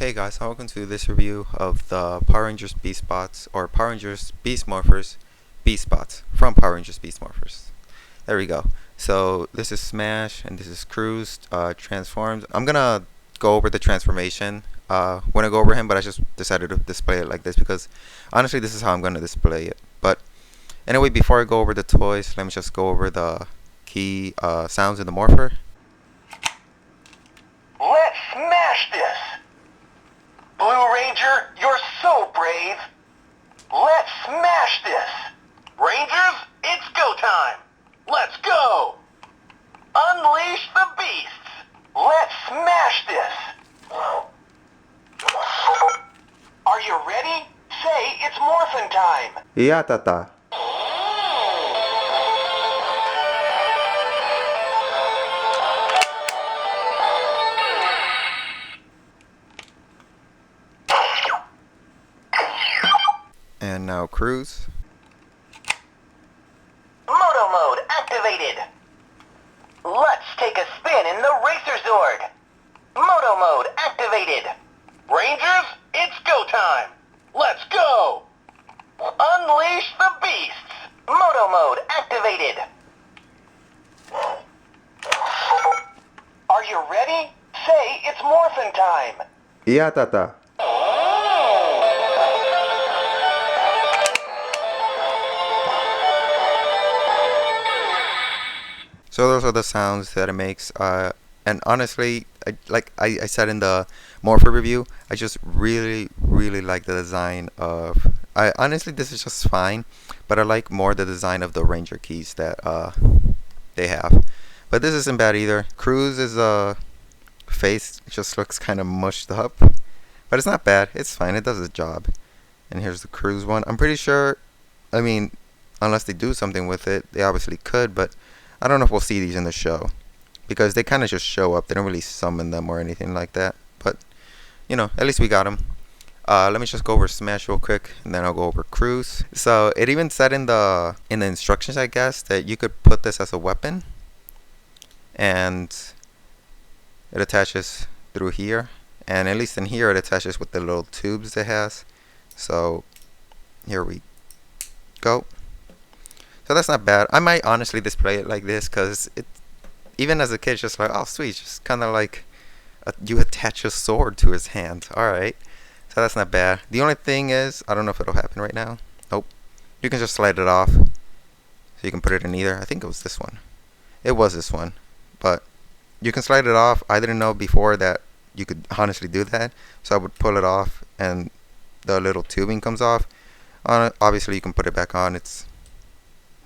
Hey guys, welcome to this review of the Power Rangers Beast Bots, or Power Rangers Beast Morphers Beast Bots from Power Rangers Beast Morphers. There we go. So this is Smash and this is Cruz transformed. I'm gonna go over the transformation when I go over him, but I just decided to display it like this because honestly this is how I'm gonna display it. But anyway, before I go over the toys, let me just go over the key sounds in the Morpher. Let's smash this! Blue Ranger, you're so brave! Let's smash this! Rangers, it's go time! Let's go! Unleash the beasts! Let's smash this! Are you ready? Say it's morphin' time! Yeah, tata. And now Cruz. Moto mode activated! Let's take a spin in the Racer Zord! Moto mode activated! Rangers, it's go time! Let's go! Unleash the beasts! Moto mode activated! Are you ready? Say it's morphin' time! Yeah, tata. So those are the sounds that it makes, and honestly, like I said in the Morpher review, I just really like the design of. Honestly, this is just fine, but I like more the design of the Ranger keys that they have. But this isn't bad either. Cruz's face just looks kind of mushed up, but it's not bad. It's fine. It does its job. And here's the Cruz one. I'm pretty sure. I mean, unless they do something with it, they obviously could, but I don't know if we'll see these in the show because they kind of just show up. They don't really summon them or anything like that. But, you know, at least we got them. Let me just go over Smash real quick and then I'll go over Cruz. So it even said in the instructions, I guess, that you could put this as a weapon. And it attaches through here. And at least in here it attaches with the little tubes it has. So here we go. So that's not bad. I might honestly display it like this because it, even as a kid, just like, oh sweet, just kind of like you attach a sword to his hand. Alright, so that's not bad. The only thing is, I don't know if it'll happen right now. Nope. You can just slide it off. So you can put it in either. I think it was this one. It was this one. But you can slide it off. I didn't know before that you could honestly do that. So I would pull it off and the little tubing comes off. Obviously you can put it back on. It's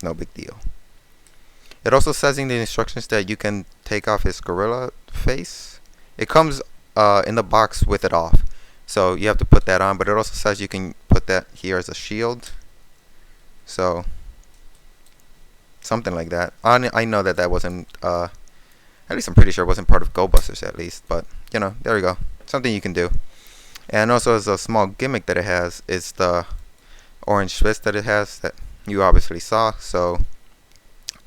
no big deal. It also says in the instructions that you can take off his gorilla face. It comes in the box with it off, so you have to put that on, but it also says you can put that here as a shield, so something like that. I know that wasn't at least I'm pretty sure it wasn't part of Go Busters at least, but you know, there we go, something you can do. And also as a small gimmick that it has is the orange fist that it has that you obviously saw. So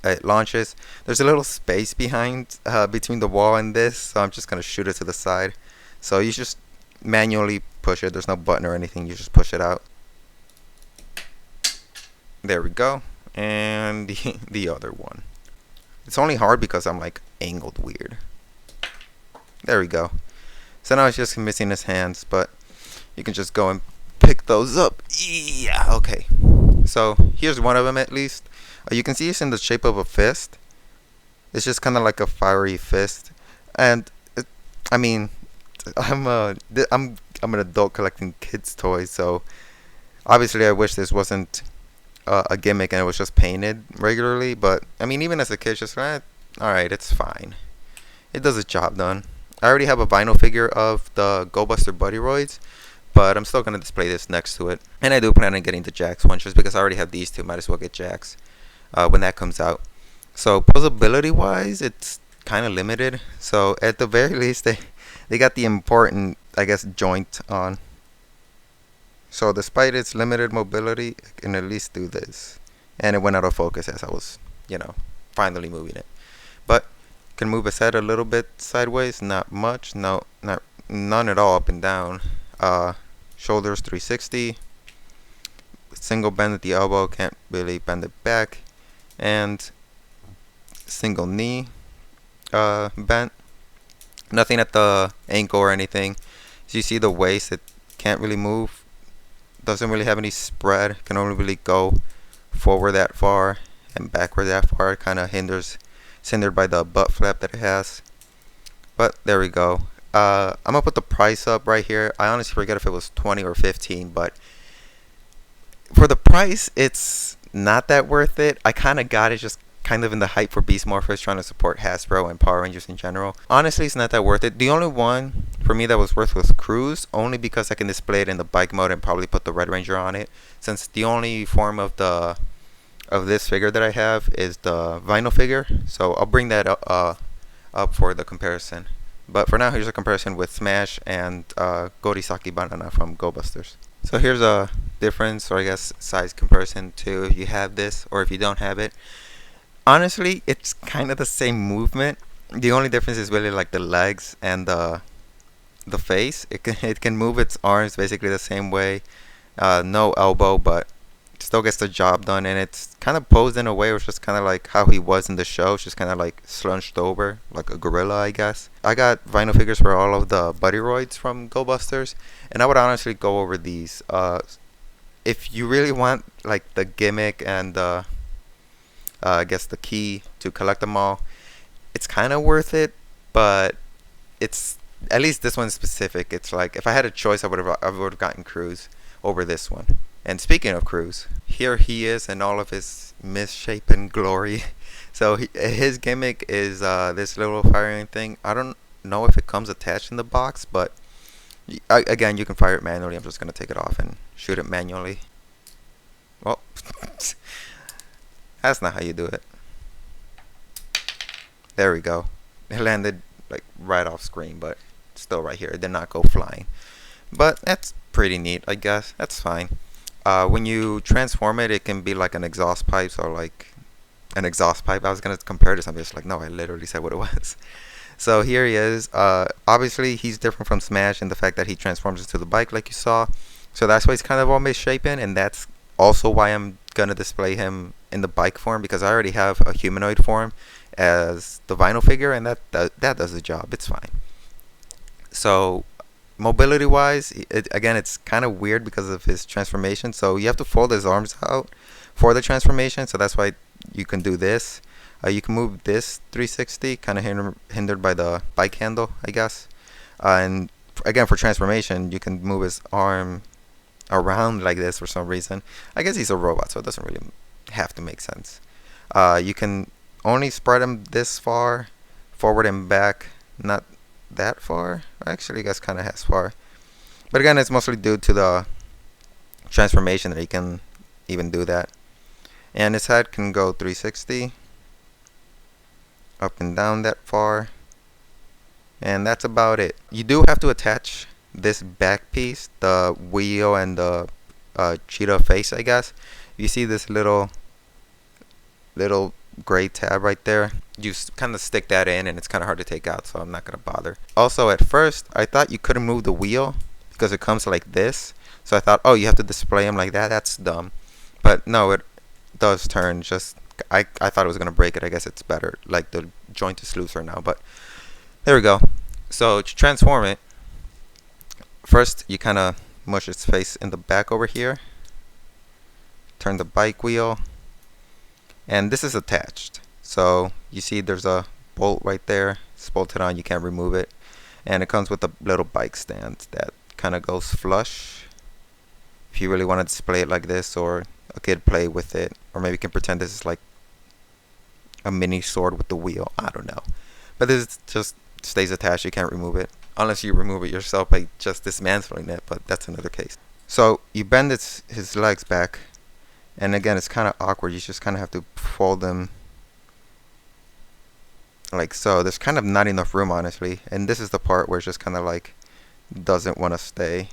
it launches. There's a little space behind between the wall and this, so I'm just gonna shoot it to the side. So you just manually push it. There's no button or anything. You just push it out. There we go. And the other one. It's only hard because I'm like angled weird. There we go. So now it's just missing his hands, but you can just go and pick those up. Yeah. Okay. So here's one of them at least. You can see it's in the shape of a fist. It's just kind of like a fiery fist, and I mean, I'm an adult collecting kids toys, so obviously I wish this wasn't a gimmick and it was just painted regularly. But I mean, even as a kid, just all right, it's fine. It does its job done. I already have a vinyl figure of the Go Buster Buddyroids, but I'm still going to display this next to it. And I do plan on getting the Jax one just because I already have these two. Might as well get Jax when that comes out. So posability wise, it's kind of limited. So at the very least, they got the important, I guess, joint on. So despite its limited mobility, I can at least do this. And it went out of focus as I was, you know, finally moving it. But can move his head a little bit sideways, not much, no, not none at all up and down. Shoulders 360. Single bend at the elbow, can't really bend it back. And single knee bent. Nothing at the ankle or anything. As you see the waist, it can't really move. Doesn't really have any spread. Can only really go forward that far and backward that far. It kind of it's hindered by the butt flap that it has. But there we go. I'm gonna put the price up right here. I honestly forget if it was 20 or 15, but for the price, it's not that worth it. I kind of got it just kind of in the hype for Beast Morphers, trying to support Hasbro and Power Rangers in general. Honestly, it's not that worth it. The only one for me that was worth was Cruise, only because I can display it in the bike mode and probably put the Red Ranger on it, since the only form of this figure that I have is the vinyl figure. So I'll bring that up for the comparison. But for now, here's a comparison with Smash and Gorisaki Banana from Go Busters. So here's a difference, or I guess size comparison to if you have this or if you don't have it. Honestly, it's kind of the same movement. The only difference is really like the legs and the face. It can move its arms basically the same way. No elbow, but still gets the job done, and it's kind of posed in a way where it's just kind of like how he was in the show. It's just kind of like slunched over like a gorilla, I guess. I got vinyl figures for all of the Buddyroids from Go Busters, and I would honestly go over these. If you really want like the gimmick and I guess the key to collect them all, it's kind of worth it, but it's at least this one specific. It's like if I had a choice, I would have gotten Cruise over this one. And speaking of Cruise, here he is in all of his misshapen glory. So his gimmick is this little firing thing. I don't know if it comes attached in the box, but again, you can fire it manually. I'm just going to take it off and shoot it manually. Well, that's not how you do it. There we go. It landed like right off screen, but still right here. It did not go flying. But that's pretty neat, I guess. That's fine. When you transform it, it can be like an exhaust pipe, so like an exhaust pipe. I was gonna compare it to something. It's like, no, I literally said what it was. So here he is. Obviously, he's different from Smash in the fact that he transforms into the bike, like you saw. So that's why he's kind of all misshapen, and that's also why I'm gonna display him in the bike form, because I already have a humanoid form as the vinyl figure, and that does the job. It's fine. So mobility wise, again, it's kind of weird because of his transformation. So you have to fold his arms out for the transformation. So that's why you can do this. You can move this 360, kind of hindered by the bike handle, I guess. And again, for transformation, you can move his arm around like this for some reason. I guess he's a robot, so it doesn't really have to make sense. You can only spread him this far, forward and back, not that far. Actually, I guess kind of as far. But again, it's mostly due to the transformation that he can even do that. And his head can go 360, up and down that far. And that's about it. You do have to attach this back piece, the wheel and the cheetah face, I guess. You see this little gray tab right there. You kind of stick that in, and it's kind of hard to take out, so I'm not gonna bother. Also, at first I thought you couldn't move the wheel because it comes like this, so I thought, oh, you have to display them like that. That's dumb. But no, it does turn. Just I thought it was gonna break it. I guess it's better, like the joint is looser now. But there we go. So to transform it, first you kind of mush its face in the back over here, turn the bike wheel, and this is attached. So you see there's a bolt right there. It's bolted on, you can't remove it. And it comes with a little bike stand that kind of goes flush. If you really want to display it like this, or a kid play with it, or maybe you can pretend this is like a mini sword with the wheel. I don't know. But this just stays attached, you can't remove it. Unless you remove it yourself by just dismantling it, but that's another case. So you bend his legs back, and again, it's kind of awkward. You just kind of have to fold them like so. There's kind of not enough room, honestly, and this is the part where it's just kind of like doesn't want to stay.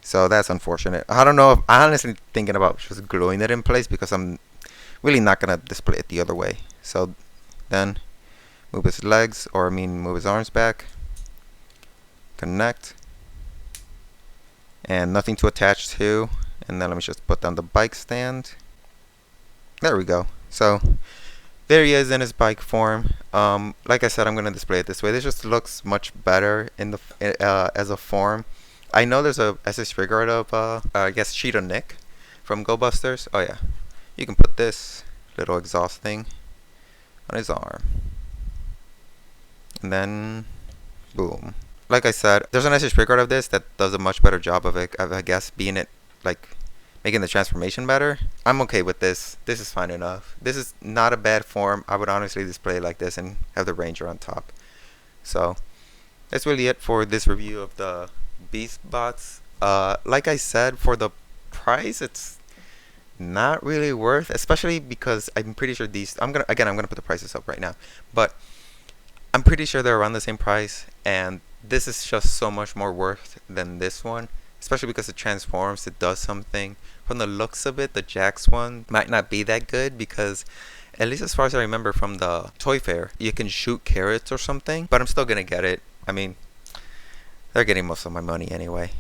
So that's unfortunate. I don't know if I'm honestly thinking about just gluing it in place, because I'm really not gonna display it the other way. So then move his legs, or I mean move his arms back, connect, and nothing to attach to. And then let me just put down the bike stand. There we go. So there he is in his bike form. Like I said, I'm gonna display it this way. This just looks much better in the as a form. I know there's a SS figure art of I guess Cheetah Nick from Go Busters. Oh yeah, you can put this little exhaust thing on his arm, and then boom. Like I said, there's an SS figure art of this that does a much better job of it. I guess being it like making the transformation better. I'm okay with this. This is fine enough. This is not a bad form. I would honestly display it like this and have the Ranger on top. So that's really it for this review of the Beast Bots. Like I said, for the price, it's not really worth, especially because I'm pretty sure these. I'm gonna put the prices up right now, but I'm pretty sure they're around the same price, and this is just so much more worth than this one. Especially because it transforms, it does something. From the looks of it, the Jax one might not be that good because, at least as far as I remember from the Toy Fair, you can shoot carrots or something. But I'm still gonna get it. I mean, they're getting most of my money anyway.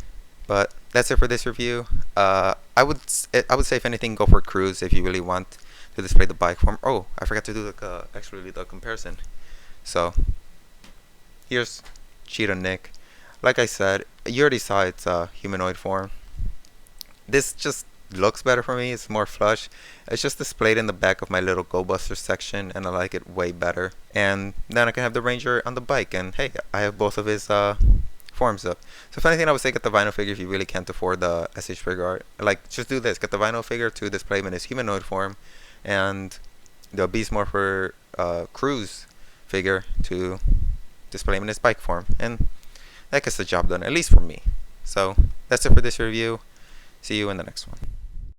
But that's it for this review. I would say if anything, go for Cruise if you really want to display the bike form. Oh, I forgot to do the comparison. So here's Cheetah Nick. Like I said, you already saw its humanoid form. This just looks better for me. It's more flush. It's just displayed in the back of my little Go Busters section, and I like it way better. And then I can have the Ranger on the bike, and hey, I have both of his forms up. So if anything, I would say get the vinyl figure if you really can't afford the SH figure art. Like, just do this. Get the vinyl figure to display him in his humanoid form, and the Beast Morpher Cruise figure to display him in his bike form. And that gets the job done, at least for me. So that's it for this review. See you in the next one.